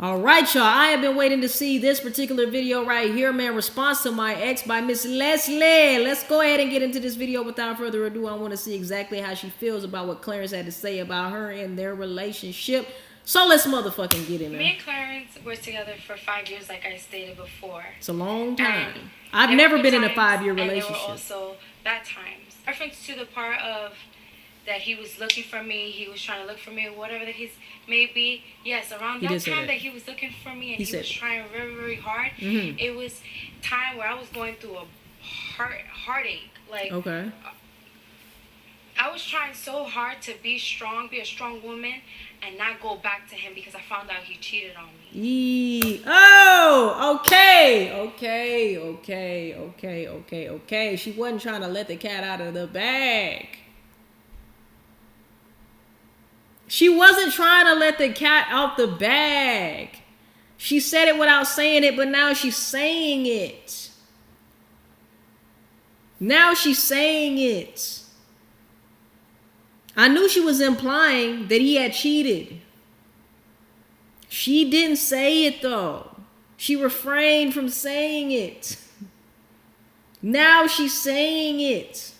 All right, y'all. I have been waiting to see this particular video right here, man. Response to my ex by Miss Leslie. Let's go ahead and get into this video without further ado. I want to see exactly how she feels about what Clarence had to say about her and their relationship. So let's motherfucking get in there. Me and Clarence were together for 5 years, like I stated before. It's a long time. I've never been in a 5-year relationship. And there were also bad times. Reference to the part of that he was looking for me, he was trying to look for me, whatever the case may be. Yes, around that time that he was looking for me and he was trying very, very hard, it was time where I was going through a heartache. Like, I was trying so hard to be strong, be a strong woman, and not go back to him because I found out he cheated on me. Oh, okay. She wasn't trying to let the cat out of the bag. She wasn't trying to let the cat out the bag. She said it without saying it, but now she's saying it. Now she's saying it. I knew she was implying that he had cheated. She didn't say it though. She refrained from saying it. Now she's saying it.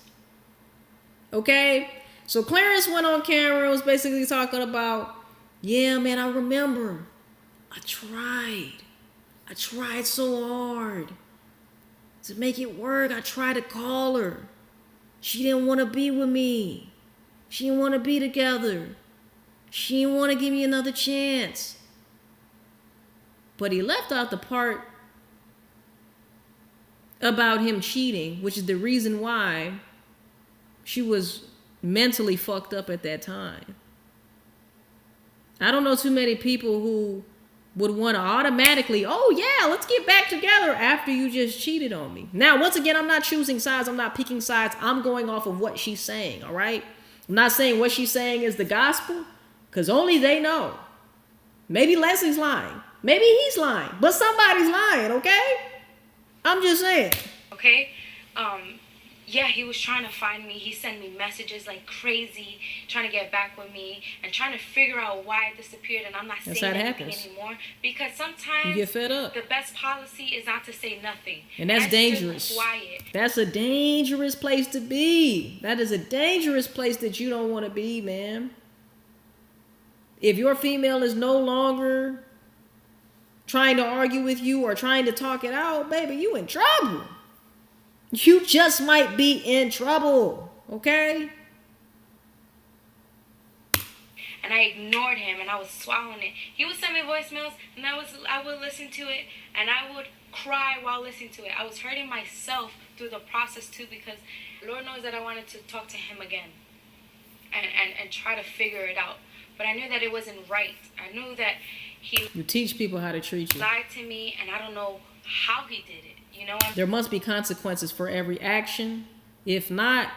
Okay? So Clarence went on camera and was basically talking about, yeah, man, I remember. I tried so hard to make it work. I tried to call her. She didn't want to be with me. She didn't want to be together. She didn't want to give me another chance. But he left out the part about him cheating, which is the reason why she was mentally fucked up at that time. I don't know too many people who would want to automatically, oh yeah, let's get back together after you just cheated on me. Now, once again, I'm not choosing sides. I'm not picking sides. I'm going off of what she's saying, all right? I'm not saying what she's saying is the gospel, because only they know. Maybe Leslie's lying. Maybe he's lying. But somebody's lying, okay? I'm just saying. Okay? Yeah, he was trying to find me. He sent me messages like crazy, trying to get back with me and trying to figure out why I disappeared, and I'm not saying anything anymore. Because sometimes you get fed up. The best policy is not to say nothing. And that's dangerous. Quiet. That's a dangerous place to be. That is a dangerous place that you don't want to be, man. If your female is no longer trying to argue with you or trying to talk it out, baby, you in trouble. You just might be in trouble, okay? And I ignored him, and I was swallowing it. He would send me voicemails, and I would listen to it, and I would cry while listening to it. I was hurting myself through the process too, because Lord knows that I wanted to talk to him again and try to figure it out. But I knew that it wasn't right. I knew that you teach people how to treat you. Lied to me, and I don't know how he did it. You know, there must be consequences for every action. If not,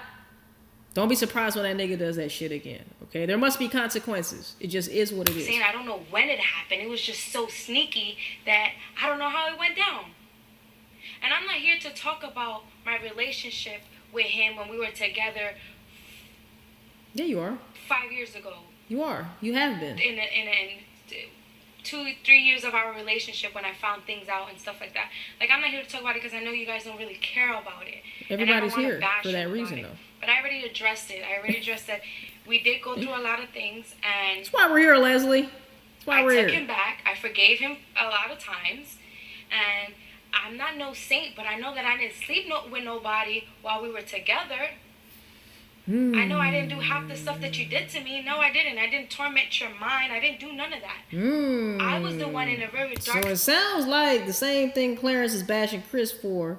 don't be surprised when that nigga does that shit again. Okay, there must be consequences. It just is what it is. I don't know when it happened. It was just so sneaky that I don't know how it went down. And I'm not here to talk about my relationship with him when we were together. Yeah, you are. 5 years ago. You are. You have been. In 2-3 years of our relationship, when I found things out and stuff like that. Like, I'm not here to talk about it because I know you guys don't really care about it. Everybody's here for that reason, though. But I already addressed it. I already addressed that we did go through a lot of things, and that's why we're here, Leslie. That's why we're here. I took him back. I forgave him a lot of times, and I'm not no saint, but I know that I didn't sleep with nobody while we were together. I know I didn't do half the stuff that you did to me. No, I didn't. I didn't torment your mind. I didn't do none of that. I was the one in a very dark... So it sounds like the same thing Clarence is bashing Chris for,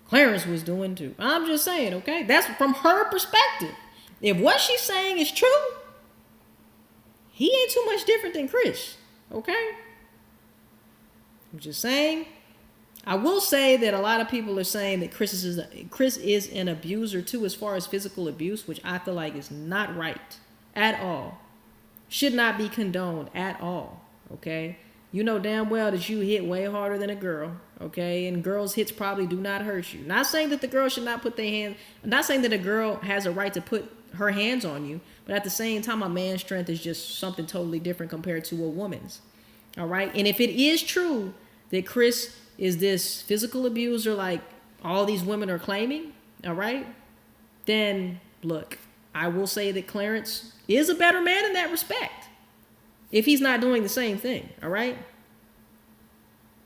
Clarence was doing too. I'm just saying, okay? That's from her perspective. If what she's saying is true, he ain't too much different than Chris, okay? I'm just saying. I will say that a lot of people are saying that Chris is an abuser too, as far as physical abuse, which I feel like is not right at all. Should not be condoned at all, okay? You know damn well that you hit way harder than a girl, okay? And girls' hits probably do not hurt you. Not saying that the girl should not put their hands, not saying that a girl has a right to put her hands on you, but at the same time, a man's strength is just something totally different compared to a woman's. All right. And if it is true that Chris is this physical abuser like all these women are claiming, all right, then look, I will say that Clarence is a better man in that respect. If he's not doing the same thing, all right?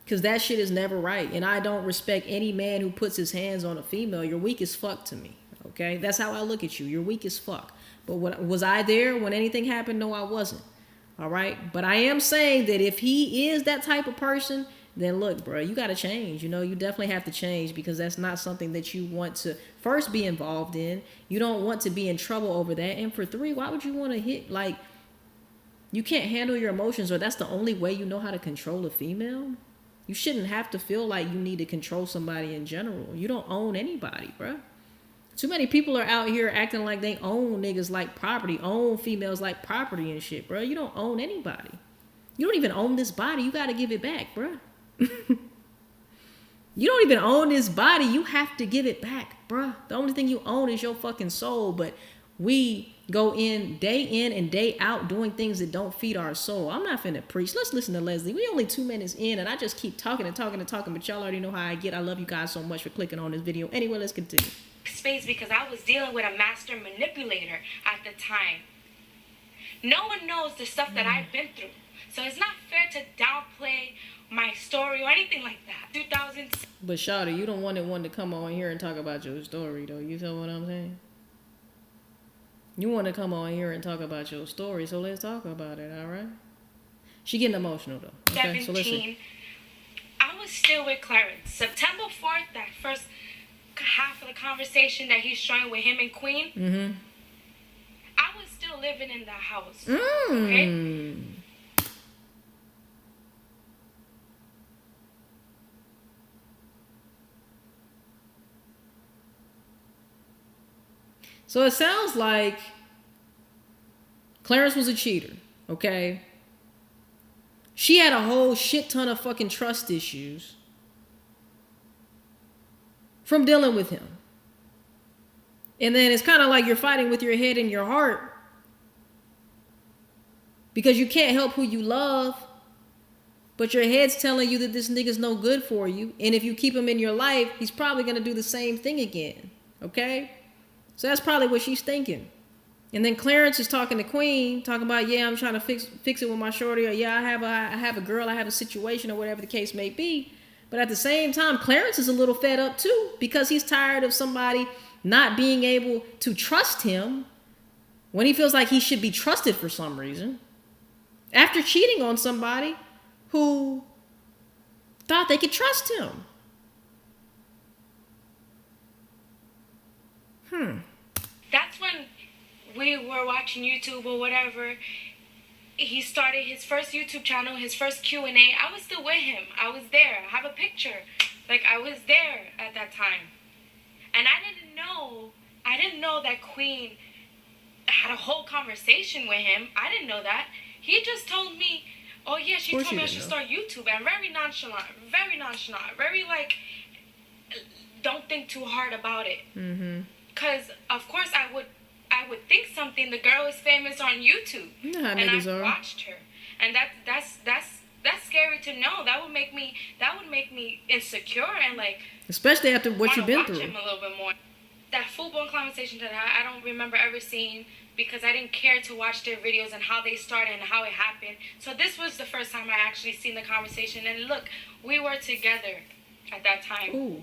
Because that shit is never right. And I don't respect any man who puts his hands on a female. You're weak as fuck to me, okay? That's how I look at you. You're weak as fuck. But was I there when anything happened? No, I wasn't. All right? But I am saying that if he is that type of person, then look, bro, you got to change. You know, you definitely have to change because that's not something that you want to first be involved in. You don't want to be in trouble over that. And for three, why would you want to hit, like, you can't handle your emotions or that's the only way you know how to control a female? You shouldn't have to feel like you need to control somebody in general. You don't own anybody, bro. Too many people are out here acting like they own niggas like property, own females like property and shit, bro. You don't own anybody. You don't even own this body. You got to give it back, bro. You don't even own this body. You have to give it back, bro. The only thing you own is your fucking soul, but we go in and day out doing things that don't feed our soul. I'm not finna preach. Let's listen to Leslie. We only 2 minutes in and I just keep talking, but y'all already know how I get. I love you guys so much for clicking on this video. Anyway, let's continue. Space because I was dealing with a master manipulator at the time. No one knows the stuff that I've been through. So it's not fair to downplay my story or anything like that. 2000s. But Shawty, you don't want to come on here and talk about your story though. You feel what I'm saying? You want to come on here and talk about your story, so let's talk about it, all right? She getting emotional, though. Okay, 17, so let's see. I was still with Clarence. September 4th, that first half of the conversation that he's showing with him and Queen, I was still living in that house, okay? So it sounds like Clarence was a cheater, okay? She had a whole shit ton of fucking trust issues from dealing with him. And then it's kind of like you're fighting with your head and your heart because you can't help who you love, but your head's telling you that this nigga's no good for you. And if you keep him in your life, he's probably going to do the same thing again, okay? So that's probably what she's thinking. And then Clarence is talking to Queen, talking about, yeah, I'm trying to fix it with my shorty, or yeah, I have a girl, I have a situation, or whatever the case may be. But at the same time, Clarence is a little fed up too, because he's tired of somebody not being able to trust him when he feels like he should be trusted for some reason. After cheating on somebody who thought they could trust him. That's when we were watching YouTube or whatever. He started his first YouTube channel, his first Q&A. I was still with him. I was there. I have a picture. Like, I was there at that time. And I didn't know that Queen had a whole conversation with him. I didn't know that. He just told me, oh yeah, she told me I should start YouTube. And very nonchalant. Very like, don't think too hard about it. Because, of course, I would think something. The girl is famous on YouTube. You know how and niggas I are. watched her. And that's scary to know. That would make me insecure and like, especially after what you've been through. Him a little bit more. That full-blown conversation that I don't remember ever seeing because I didn't care to watch their videos and how they started and how it happened. So this was the first time I actually seen the conversation. And look, we were together at that time. Ooh.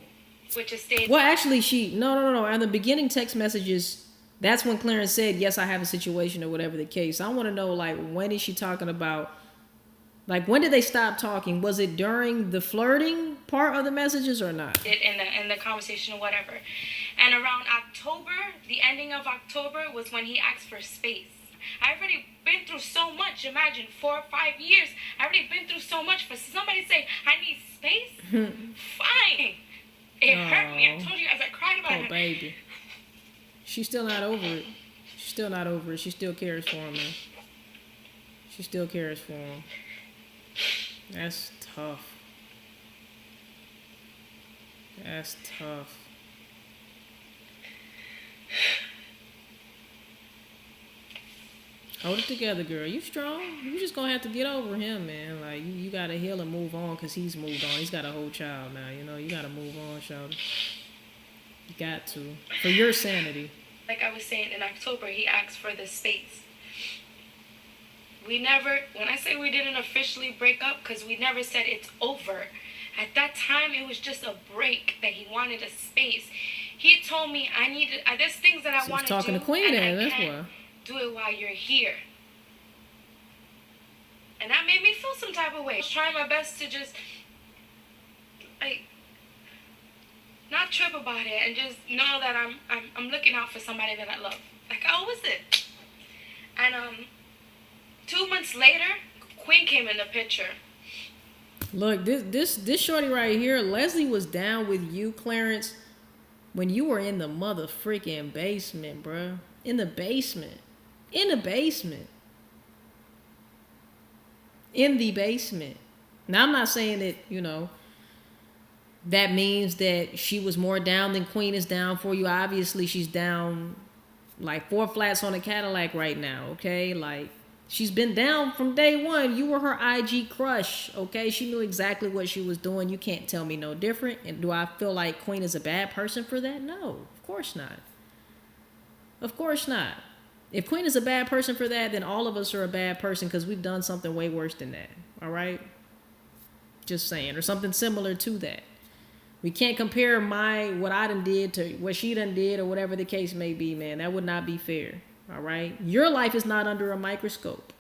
Which is stayed. Well, actually, no. At the beginning text messages, that's when Clarence said, yes, I have a situation or whatever the case. I want to know, like, when is she talking about, like, when did they stop talking? Was it during the flirting part of the messages or not? In the conversation or whatever. And around October, the ending of October was when he asked for space. I've already been through so much. Imagine 4 or 5 years. I've already been through so much for somebody to say, I need space? Fine. It hurt me. I told you guys I cried about it. Oh, baby. She's still not over it. She still cares for him, man. She still cares for him. That's tough. Hold it together, girl. You strong. You just gonna have to get over him, man. Like, you gotta heal and move on, because he's moved on. He's got a whole child now, you know. You gotta move on, Shawty. You got to. For your sanity. Like I was saying, in October, he asked for this space. We never, when I say we didn't officially break up, because we never said it's over. At that time, it was just a break that he wanted a space. He told me I needed, there's things that I want to do. Talking to Queen, and that's why. Do it while you're here. And that made me feel some type of way. I was trying my best to just, like, not trip about it and just know that I'm looking out for somebody that I love. Like I always did. And 2 months later, Queen came in the picture. Look, this shorty right here, Leslie was down with you, Clarence, when you were in the mother freaking basement, bruh. In the basement. In the basement. In the basement. Now, I'm not saying that, you know, that means that she was more down than Queen is down for you. Obviously, she's down like 4 flats on a Cadillac right now, okay? Like, she's been down from day one. You were her IG crush, okay? She knew exactly what she was doing. You can't tell me no different. And do I feel like Queen is a bad person for that? No, of course not. Of course not. If Queen is a bad person for that, then all of us are a bad person because we've done something way worse than that, all right? Just saying. Or something similar to that. We can't compare what I done did to what she done did or whatever the case may be, man. That would not be fair. All right. Your life is not under a microscope,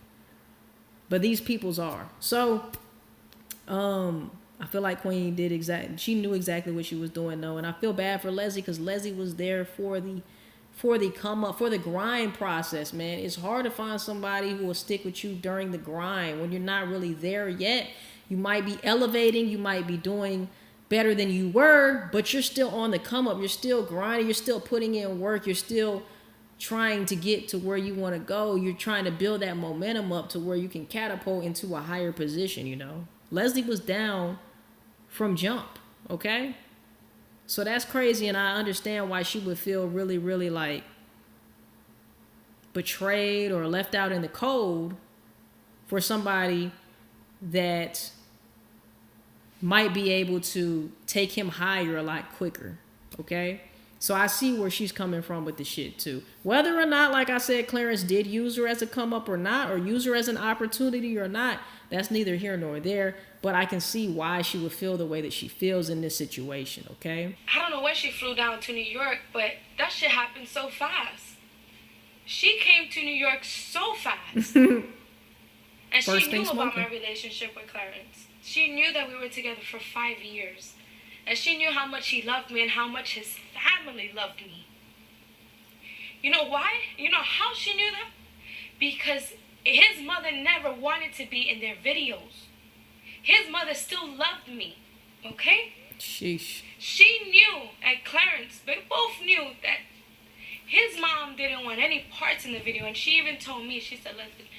but these people's are. So, I feel like Queen she knew exactly what she was doing though. And I feel bad for Leslie because Leslie was there for the grind process, man. It's hard to find somebody who will stick with you during the grind when you're not really there yet. You might be elevating, you might be doing better than you were, but you're still on the come up. You're still grinding. You're still putting in work. You're still trying to get to where you want to go. You're trying to build that momentum up to where you can catapult into a higher position, you know. Leslie was down from jump, okay? So that's crazy, and I understand why she would feel really, really like betrayed or left out in the cold for somebody that might be able to take him higher a lot quicker, okay? So I see where she's coming from with the shit too. Whether or not, like I said, Clarence did use her as a come up or not, or use her as an opportunity or not, that's neither here nor there. But I can see why she would feel the way that she feels in this situation, okay? I don't know when she flew down to New York, but that shit happened so fast. She came to New York so fast. And First she thing knew about smoking. my relationship with Clarence. She knew that we were together for 5 years. And she knew how much he loved me and how much his family loved me. You know why? You know how she knew that? Because his mother never wanted to be in their videos. His mother still loved me. Okay? Sheesh. She knew, and Clarence, they both knew that his mom didn't want any parts in the video. And she even told me, she said, Leslie,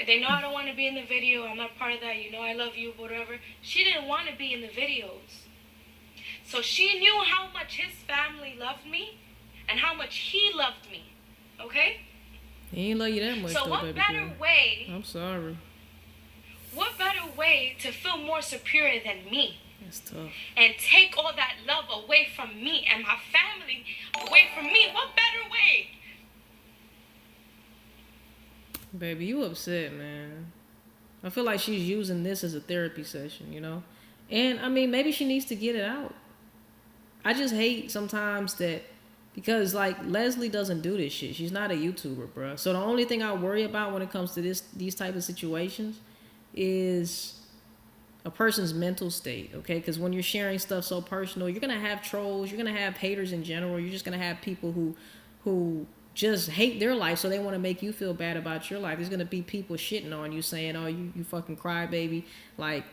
they know I don't want to be in the video. I'm not part of that. You know I love you, whatever. She didn't want to be in the videos. So she knew how much his family loved me and how much he loved me. Okay? He ain't love you that much, so though, what baby better girl. way? I'm sorry. What better way to feel more superior than me? That's tough. And take all that love away from me and my family away from me? What better way? Baby, you upset, man. I feel like she's using this as a therapy session, you know? And, I mean, maybe she needs to get it out. I just hate sometimes that, because, like, Leslie doesn't do this shit. She's not a YouTuber, bro. So the only thing I worry about when it comes to these type of situations is a person's mental state, okay? Because when you're sharing stuff so personal, you're going to have trolls. You're going to have haters in general. You're just going to have people who just hate their life, so they want to make you feel bad about your life. There's going to be people shitting on you saying, oh, you fucking crybaby. Like,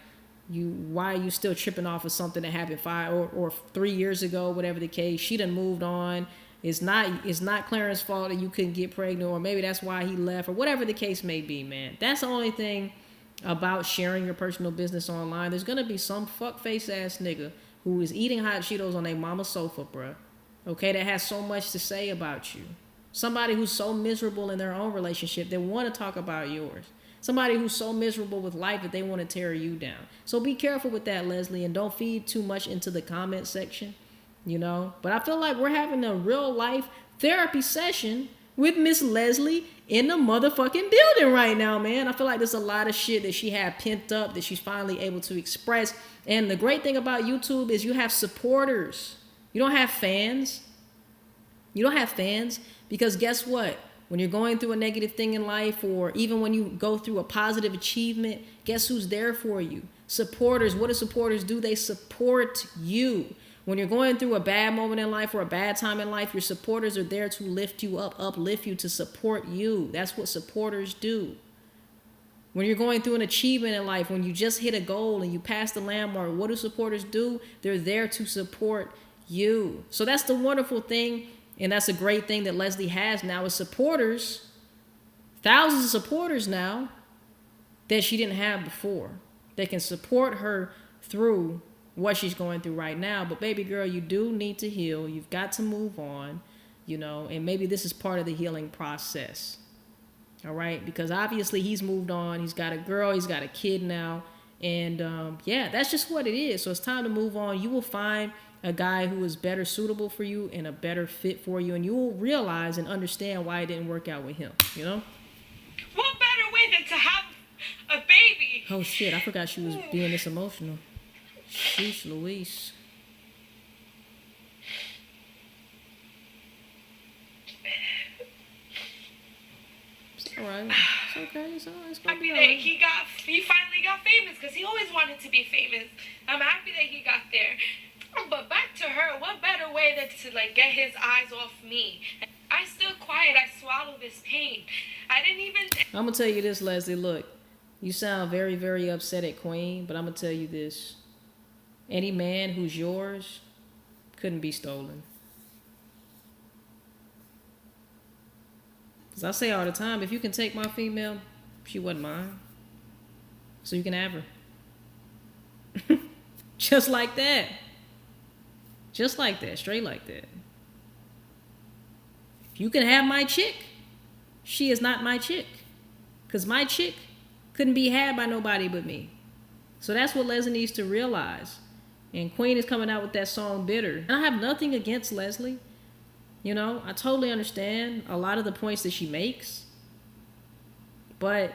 why are you still tripping off of something that happened 5 or 3 years ago, whatever the case. She done moved on. It's not Clarence's fault that you couldn't get pregnant, or maybe that's why he left, or whatever the case may be, man. That's the only thing about sharing your personal business online. There's going to be some fuckface ass nigga who is eating hot Cheetos on their mama's sofa, bruh. Okay, that has so much to say about you. Somebody who's so miserable in their own relationship, they want to talk about yours. Somebody who's so miserable with life that they want to tear you down. So be careful with that, Leslie, and don't feed too much into the comment section, you know. But I feel like we're having a real life therapy session with Miss Leslie in the motherfucking building right now, man. I feel like there's a lot of shit that she had pent up that she's finally able to express. And the great thing about YouTube is you have supporters. You don't have fans. You don't have fans because guess what? When you're going through a negative thing in life, or even when you go through a positive achievement, guess who's there for you? Supporters. What do supporters do? They support you. When you're going through a bad moment in life or a bad time in life, your supporters are there to lift you up, uplift you, to support you. That's what supporters do. When you're going through an achievement in life, when you just hit a goal and you pass the landmark, what do supporters do? They're there to support you. So that's the wonderful thing. And that's a great thing that Leslie has now is supporters, thousands of supporters now that she didn't have before. They can support her through what she's going through right now. But baby girl, you do need to heal. You've got to move on, you know, and maybe this is part of the healing process. All right. Because obviously he's moved on. He's got a girl. He's got a kid now. And yeah, that's just what it is. So it's time to move on. You will find a guy who is better suitable for you and a better fit for you. And you will realize and understand why it didn't work out with him, you know? What better way than to have a baby? Oh, shit. I forgot she was being this emotional. Sheesh Louise. It's all right. It's okay. It's all right. It's gonna Happy be all that right. he finally got famous because he always wanted to be famous. I'm happy that he got there. But back to her, what better way than to like get his eyes off me? I stood quiet. I swallowed this pain. I didn't even. I'm gonna tell you this, Leslie. Look, you sound very, very upset at Queen, but I'm gonna tell you this: any man who's yours couldn't be stolen. Cause I say all the time, if you can take my female, she wasn't mine. So you can have her. Just like that. Just like that, straight like that. If you can have my chick, she is not my chick. Because my chick couldn't be had by nobody but me. So that's what Leslie needs to realize. And Queen is coming out with that song, Bitter. And I have nothing against Leslie. You know, I totally understand a lot of the points that she makes. But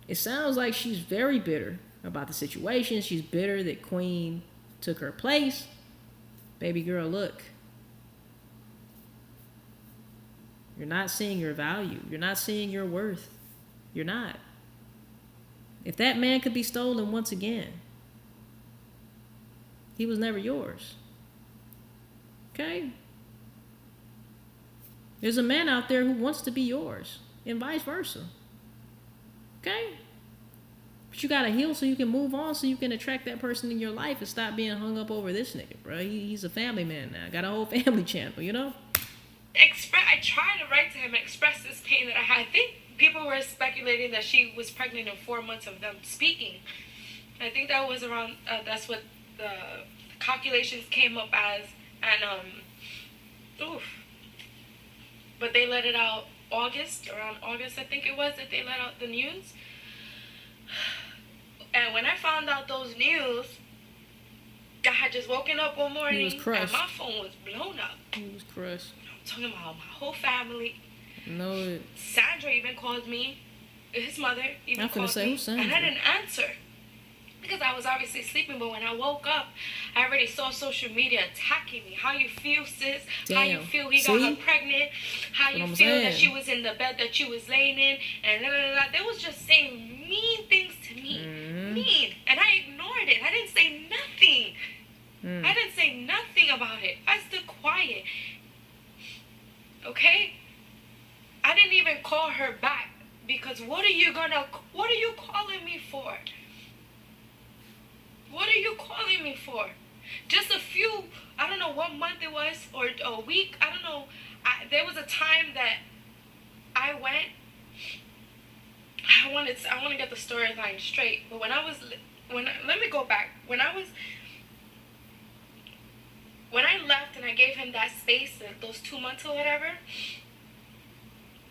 it sounds like she's very bitter about the situation. She's bitter that Queen took her place. Baby girl, look. You're not seeing your value. You're not seeing your worth. You're not. If that man could be stolen once again, he was never yours. Okay? There's a man out there who wants to be yours, and vice versa. Okay? But you gotta heal so you can move on, so you can attract that person in your life and stop being hung up over this nigga, bro. He's a family man now. Got a whole family channel, you know? I tried to write to him and express this pain that I had. I think people were speculating that she was pregnant in 4 months of them speaking. I think that was around, that's what the calculations came up as. And, oof. But they let it out around August, I think it was, that they let out the news. And when I found out those news, I had just woken up one morning was crushed. and my phone was blown up. He was crushed. I'm talking about my whole family. Know it. Sandra even called me. His mother even called say, me. who's Sandra? And I didn't answer. Because I was obviously sleeping, but when I woke up, I already saw social media attacking me. How you feel, sis? How you feel he got her pregnant? How you feel that she was in the bed that she was laying in? And blah, blah, blah. They was just saying mean things to me. Mean. And I ignored it. I didn't say nothing. I didn't say nothing about it. I stood quiet. Okay? I didn't even call her back. Because what are you calling me for? What are you calling me for? Just a few, I don't know what month it was, or a week, I don't know. There was a time that I went, I want to get the storyline straight, but let me go back. When I left and I gave him that space, those 2 months or whatever,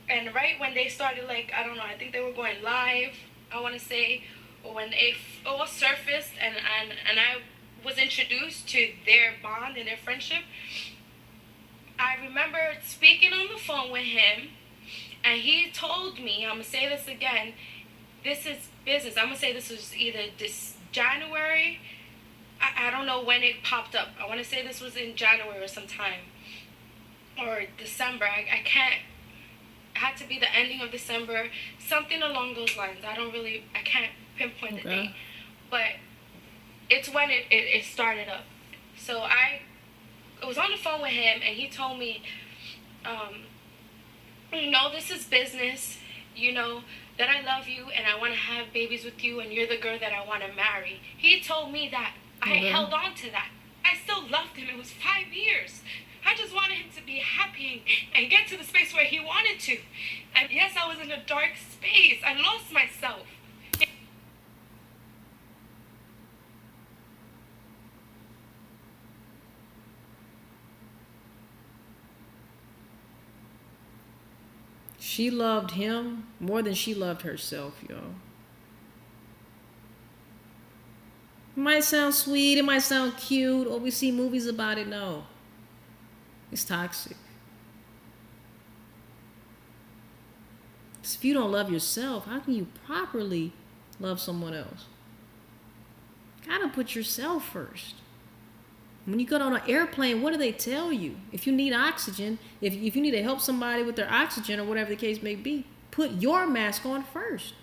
And right when they started, like, I don't know, I think they were going live, I want to say, or when it all surfaced, and I was introduced to their bond and their friendship, I remember speaking on the phone with him, and he told me, I'm going to say this again, this is business. I'm going to say this was either this January, I don't know when it popped up. I want to say this was in January or sometime, or December. I can't, it had to be the ending of December, something along those lines. I can't pinpoint the date, but it's when it started up. So I was on the phone with him, and he told me, this is business, that I love you and I want to have babies with you and you're the girl that I want to marry. He told me that. I held on to that. I still loved him. It was 5 years. I just wanted him to be happy and get to the space where he wanted to. And yes, I was in a dark space. I lost myself. She loved him more than she loved herself, y'all. It might sound sweet, it might sound cute, or we see movies about it. No. It's toxic. If you don't love yourself, how can you properly love someone else? You gotta put yourself first. When you get on an airplane, what do they tell you? If you need oxygen, if you need to help somebody with their oxygen or whatever the case may be, put your mask on first.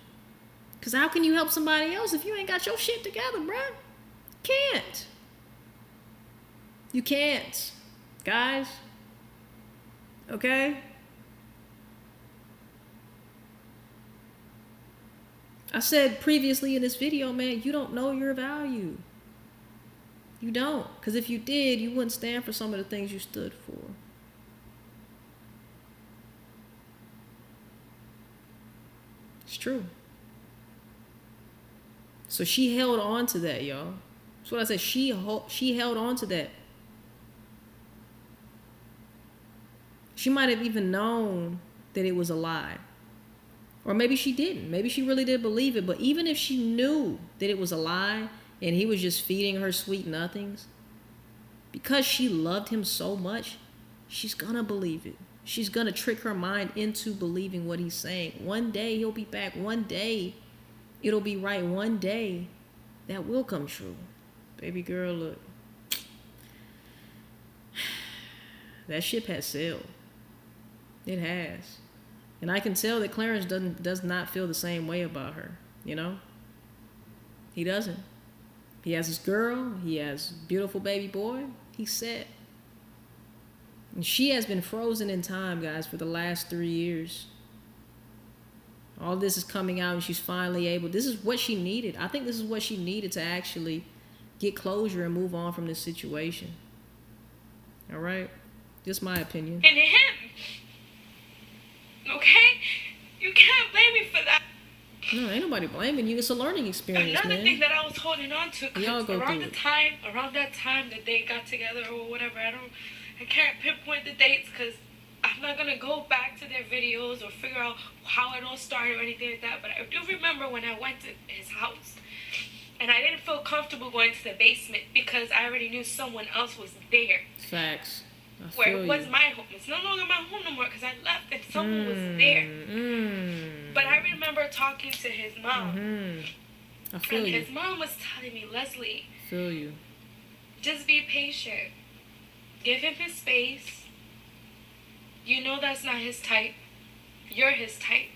Because how can you help somebody else if you ain't got your shit together, bruh? Can't. You can't. Guys. Okay? I said previously in this video, man, you don't know your value. You don't. Because if you did, you wouldn't stand for some of the things you stood for. It's true. So she held on to that, y'all. That's what I said. She held on to that. She might have even known that it was a lie. Or maybe she didn't. Maybe she really did believe it. But even if she knew that it was a lie and he was just feeding her sweet nothings, because she loved him so much, she's gonna believe it. She's gonna trick her mind into believing what he's saying. One day he'll be back. One day it'll be right. One day that will come true. Baby girl, look. That ship has sailed. It has. And I can tell that Clarence does not feel the same way about her, He doesn't. He has his girl. He has a beautiful baby boy. He's set. And she has been frozen in time, guys, for the last 3 years. All this is coming out, and she's finally able. This is what she needed. I think this is what she needed to actually get closure and move on from this situation. All right? Just my opinion. And him. Okay? You can't blame me for that. No, ain't nobody blaming you. It's a learning experience, Another man. thing that I was holding on to, Y'all go around through that time that they got together or whatever, I can't pinpoint the dates because I'm not gonna go back to their videos or figure out how it all started or anything like that. But I do remember when I went to his house, and I didn't feel comfortable going to the basement because I already knew someone else was there. Facts. Where it was my home. It's no longer my home no more because I left and someone was there. But I remember talking to his mom. I feel you. His mom was telling me, Leslie, Feel you. just be patient. Give him his space. You know that's not his type. You're his type.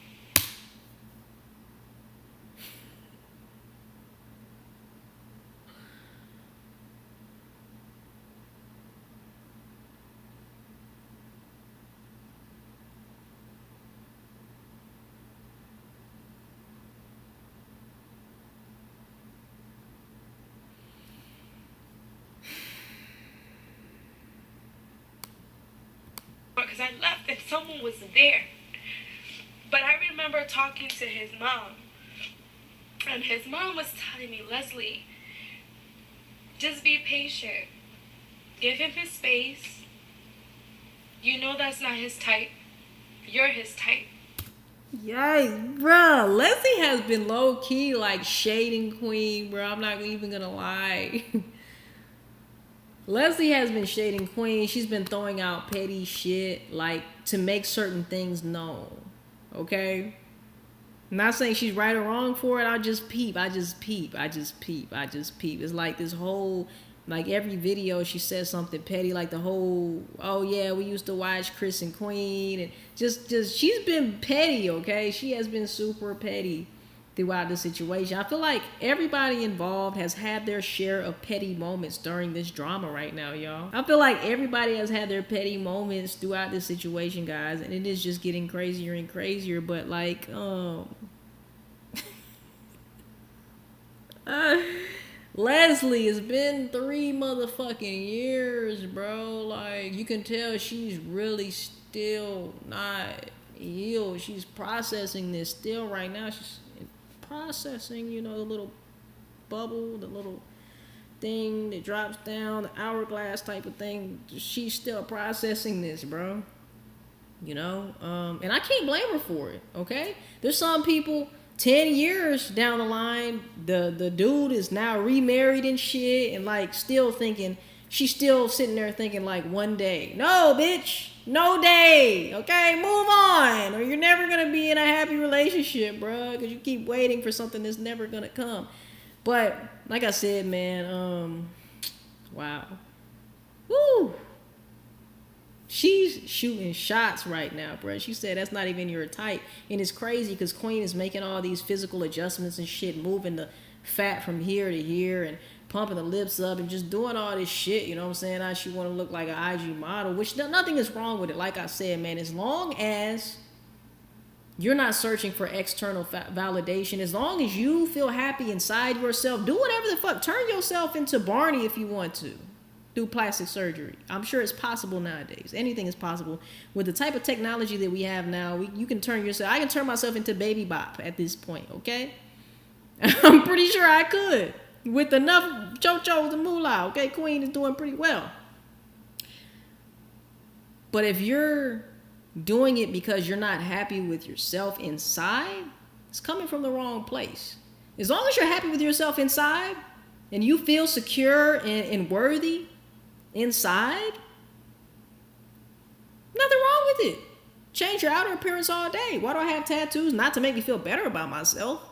Because I left and someone was there. But I remember talking to his mom. And his mom was telling me, Leslie, just be patient. Give him his space. You know that's not his type. You're his type. Yikes, bro. Leslie has been low key like shading Queen, bro. I'm not even gonna lie. Leslie has been shading Queen. She's been throwing out petty shit like to make certain things known. Okay? I'm not saying she's right or wrong for it. I just peep. It's like this whole, like every video she says something petty, like the whole, oh yeah, we used to watch Chris and Queen, and just she's been petty, okay? She has been super petty throughout the situation. I feel like everybody involved has had their share of petty moments during this drama right now, y'all. I feel like everybody has had their petty moments throughout this situation, guys, and it is just getting crazier and crazier. But like, Leslie, it's been 3 motherfucking years, bro. Like, you can tell she's really still not healed. She's processing this still right now. She's processing, you know, the little bubble, the little thing that drops down, the hourglass type of thing. She's still processing this, bro. You know, and I can't blame her for it, okay? There's some people 10 years down the line, the dude is now remarried and shit, and like still thinking, she's still sitting there thinking like, one day. No, bitch, no day, okay? Move on, or you're never gonna be in a happy relationship, bro, because you keep waiting for something that's never gonna come. But like I said, man, wow. Woo! She's shooting shots right now, bro. She said that's not even your type. And it's crazy because Queen is making all these physical adjustments and shit, moving the fat from here to here and pumping the lips up and just doing all this shit, you know what I'm saying? How she want to look like an IG model, which nothing is wrong with it. Like I said, man, as long as you're not searching for external validation, as long as you feel happy inside yourself, do whatever the fuck. Turn yourself into Barney if you want to. Do plastic surgery. I'm sure it's possible nowadays. Anything is possible with the type of technology that we have now. You can turn yourself. I can turn myself into Baby Bop at this point. Okay, I'm pretty sure I could with enough chochos and moolah. Okay, Queen is doing pretty well. But if you're doing it because you're not happy with yourself inside, it's coming from the wrong place. As long as you're happy with yourself inside and you feel secure and worthy inside, nothing wrong with it. Change your outer appearance all day. Why do I have tattoos? Not to make me feel better about myself,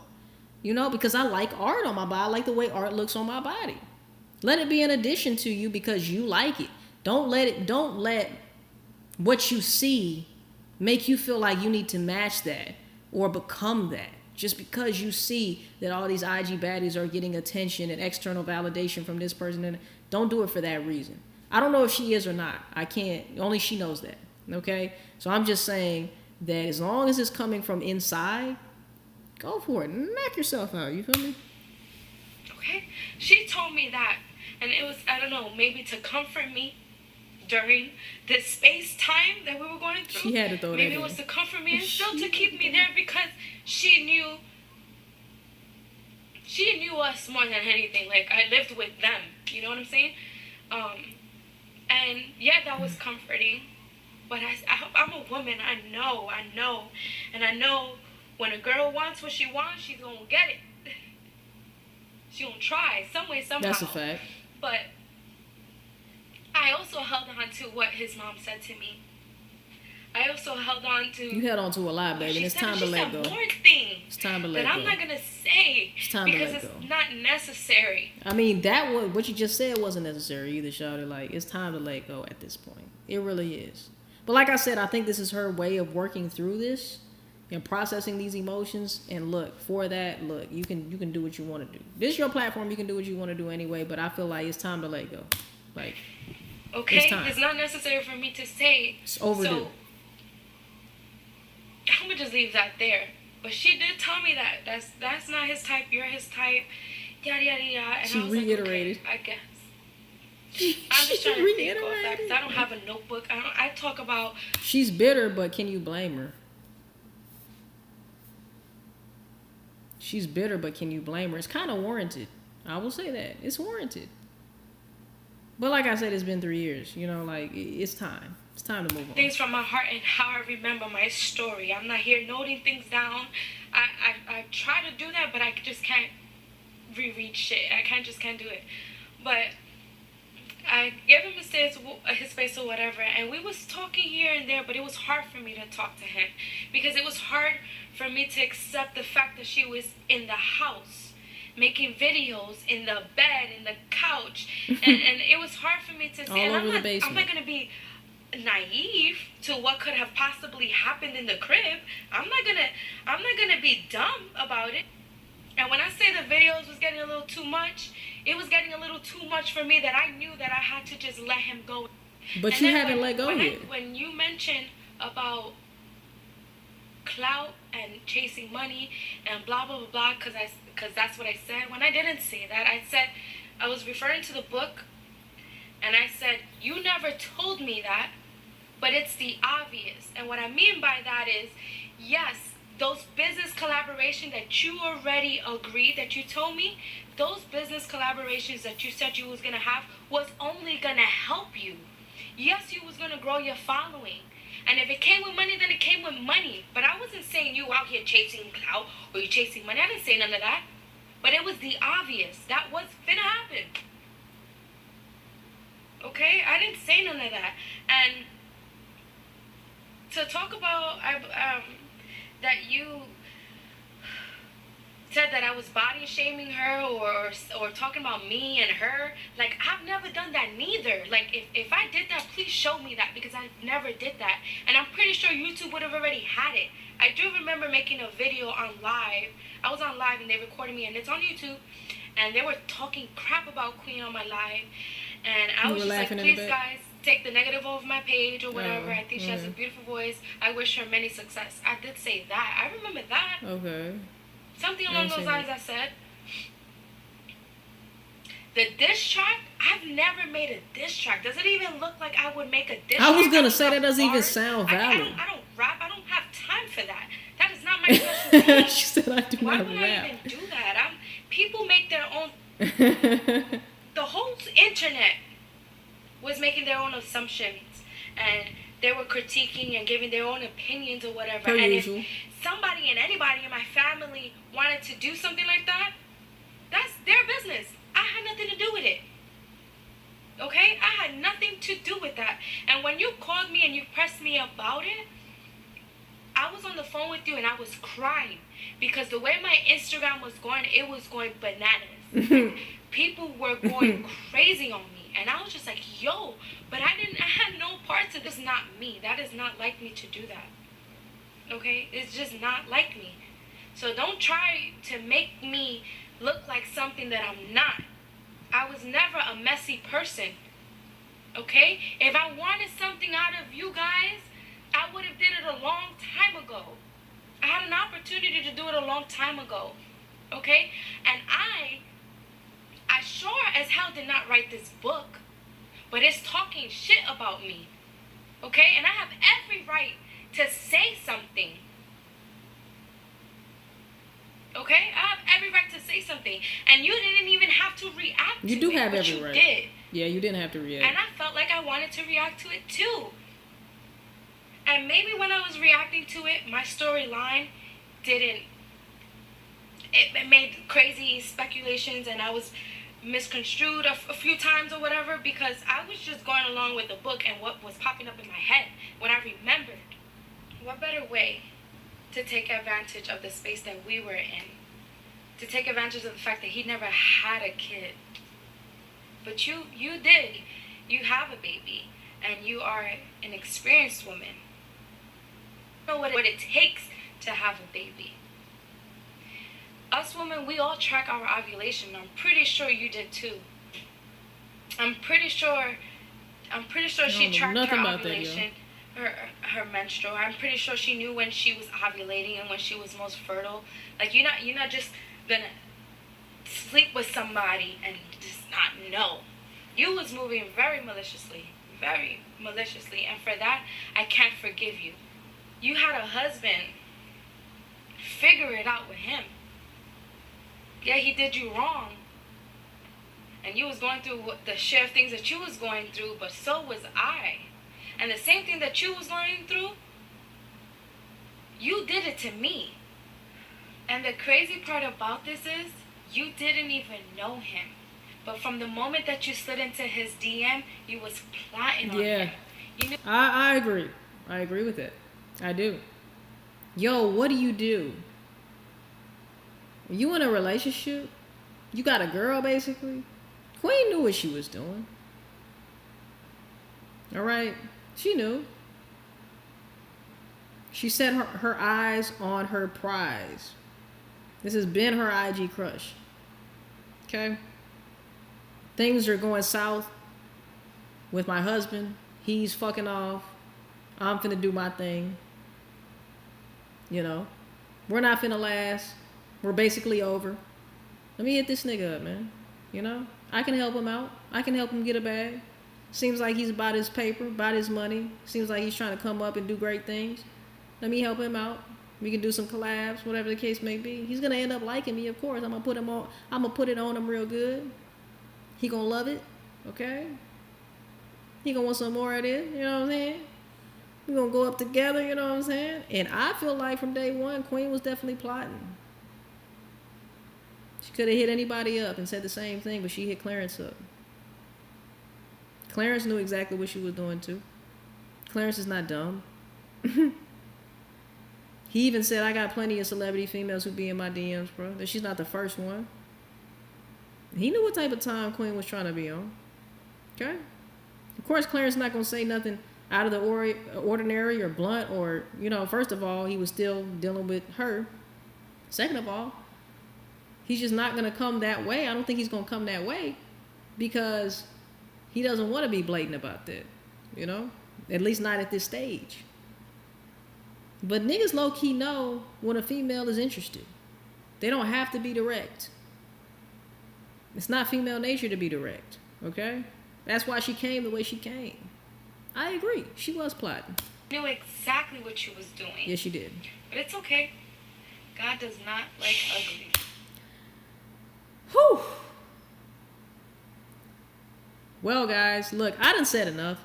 you know, because I like art on my body. I like the way art looks on my body. Let it be an addition to you because you like it. Don't let what you see make you feel like you need to match that or become that. Just because you see that all these IG baddies are getting attention and external validation from this person, and don't do it for that reason. I don't know if she is or not. I can't. Only she knows that. Okay? So I'm just saying that as long as it's coming from inside, go for it. Knock yourself out. You feel me? Okay? She told me that, and it was, I don't know, maybe to comfort me during this space time that we were going through. She had to throw that in. Maybe it was to comfort me and still to keep me there because she knew us more than anything. Like, I lived with them. You know what I'm saying? And yeah, that was comforting. But I'm a woman. I know. And I know when a girl wants what she wants, she's going to get it. She going to try some way, somehow. That's a fact. But I also held on to what his mom said to me. I also held on to... You held on to a lot, baby. And it's time to let go. More things it's time to let go. That I'm not going to say. It's time because to let it's go. Not necessary. I mean, what you just said wasn't necessary either, shawty. Like, it's time to let go at this point. It really is. But like I said, I think this is her way of working through this and processing these emotions. And look, for that, look, you can do what you want to do. This is your platform. You can do what you want to do anyway. But I feel like it's time to let go. Like, okay, it's not necessary for me to say. It's overdue. So, I'm gonna just leave that there. But she did tell me that that's not his type. You're his type. Yada yada yada. And she I was reiterated. Like, okay, I guess. I'm just trying to think of that because I don't have a notebook. I talk about. She's bitter, but can you blame her? She's bitter, but can you blame her? It's kind of warranted. I will say that. It's warranted. But like I said, it's been 3 years. You know, like, it's time. It's time to move on. Things from my heart and how I remember my story. I'm not here noting things down. I try to do that, but I just can't reread shit. I can't do it. But I gave him his space or whatever, and we was talking here and there, but it was hard for me to talk to him because it was hard for me to accept the fact that she was in the house making videos in the bed, in the couch, and it was hard for me to say. All over the basement. I'm not gonna be naive to what could have possibly happened in the crib. I'm not gonna be dumb about it. And when I say the videos was getting a little too much, it was getting a little too much for me that I knew that I had to just let him go. But and you haven't let go yet. When you mentioned about clout and chasing money and blah blah blah blah, because that's what I said. When I didn't say that, I said I was referring to the book, and I said you never told me that, but it's the obvious. And what I mean by that is, yes, those business collaborations that you already agreed, that you told me, those business collaborations that you said you was gonna have was only gonna help you. Yes, you was gonna grow your following. And if it came with money, then it came with money. But I wasn't saying you out here chasing clout or you chasing money. I didn't say none of that. But it was the obvious. That was finna happen. Okay? I didn't say none of that. And to talk about that you said that I was body shaming her or talking about me and her, like, I've never done that neither. Like, if I did that, please show me that, because I never did that. And I'm pretty sure YouTube would have already had it. I do remember making a video on live. I was on live and they recorded me, and it's on YouTube, and they were talking crap about Queen on my live, and I was just like, please guys, take the negative off my page or whatever. I think she has a beautiful voice. I wish her many success. I did say that. I remember that. Okay. Something along those lines I said. The diss track, I've never made a diss track. Does it even look like I would make a diss track? I was going to say that doesn't even sound valid. I don't rap. I don't have time for that. That is not my specialty. She said I do Why not would rap. I even do that? People make their own. The whole internet was making their own assumptions, and they were critiquing and giving their own opinions or whatever. Per and usual. If somebody and anybody in my family wanted to do something like that, that's their business. I had nothing to do with it. Okay? I had nothing to do with that. And when you called me and you pressed me about it, I was on the phone with you and I was crying because the way my Instagram was going, it was going bananas. People were going crazy on me. And I was just like, yo, but I had no part to this. Not me. That is not like me to do that. Okay? It's just not like me. So don't try to make me look like something that I'm not. I was never a messy person. Okay? If I wanted something out of you guys, I would have did it a long time ago. I had an opportunity to do it a long time ago. Okay? And I sure as hell did not write this book, but it's talking shit about me. Okay? And I have every right to say something. Okay? I have every right to say something. And you didn't even have to react to it. You do have every right. right. You did. Yeah, you didn't have to react. And I felt like I wanted to react to it too. And maybe when I was reacting to it, my storyline didn't... It made crazy speculations and I was misconstrued a few times or whatever, because I was just going along with the book and what was popping up in my head when I remembered. What better way to take advantage of the space that we were in? To take advantage of the fact that he never had a kid. But you did. You have a baby. And you are an experienced woman. You know what it takes to have a baby. Us women, we all track our ovulation. I'm pretty sure you did too. I'm pretty sure she tracked her ovulation, her menstrual. I'm pretty sure she knew when she was ovulating and when she was most fertile. Like you're not just gonna sleep with somebody and just not know. You was moving very maliciously, and for that I can't forgive you. You had a husband. Figure it out with him. Yeah, he did you wrong. And you was going through the share of things that you was going through, but so was I. And the same thing that you was going through, you did it to me. And the crazy part about this is, you didn't even know him. But from the moment that you slid into his DM, you was plotting on him. You knew. I agree. I agree with it. I do. Yo, what do? You in a relationship? You got a girl, basically? Queen knew what she was doing. Alright? She knew. She set her eyes on her prize. This has been her IG crush. Okay? Things are going south with my husband. He's fucking off. I'm finna do my thing. You know? We're not finna last. We're basically over. Let me hit this nigga up, man. You know? I can help him out. I can help him get a bag. Seems like he's about his paper, about his money. Seems like he's trying to come up and do great things. Let me help him out. We can do some collabs, whatever the case may be. He's gonna end up liking me, of course. I'm gonna put it on him real good. He gonna love it, okay? He gonna want some more of this, you know what I'm saying? We gonna go up together, you know what I'm saying? And I feel like from day one, Queen was definitely plotting. She could have hit anybody up and said the same thing, but she hit Clarence up. Clarence knew exactly what she was doing too. Clarence is not dumb. He even said, I got plenty of celebrity females who be in my DMs, bro. That she's not the first one. He knew what type of time Queen was trying to be on. Okay? Of course, Clarence not going to say nothing out of the ordinary or blunt or, you know, first of all, he was still dealing with her. Second of all, he's just not going to come that way. I don't think he's going to come that way because he doesn't want to be blatant about that, you know? At least not at this stage. But niggas low-key know when a female is interested. They don't have to be direct. It's not female nature to be direct, okay? That's why she came the way she came. I agree. She was plotting. Knew exactly what she was doing. Yes, she did. But it's okay. God does not like ugly. Whew. Well, guys, look, I done said enough.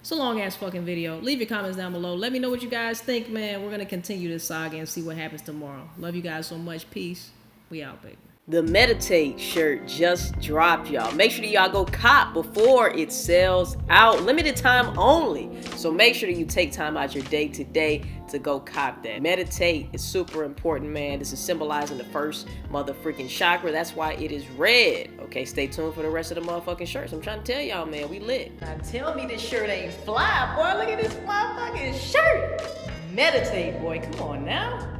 It's a long-ass fucking video. Leave your comments down below. Let me know what you guys think, man. We're going to continue this saga and see what happens tomorrow. Love you guys so much. Peace. We out, baby. The Meditate shirt just dropped, y'all. Make sure that y'all go cop before it sells out. Limited time only. So make sure that you take time out your day today to go cop that. Meditate is super important, man. This is symbolizing the first motherfucking chakra. That's why it is red. Okay, stay tuned for the rest of the motherfucking shirts. I'm trying to tell y'all, man, we lit. Now tell me this shirt ain't fly, boy. Look at this motherfucking shirt. Meditate, boy. Come on now.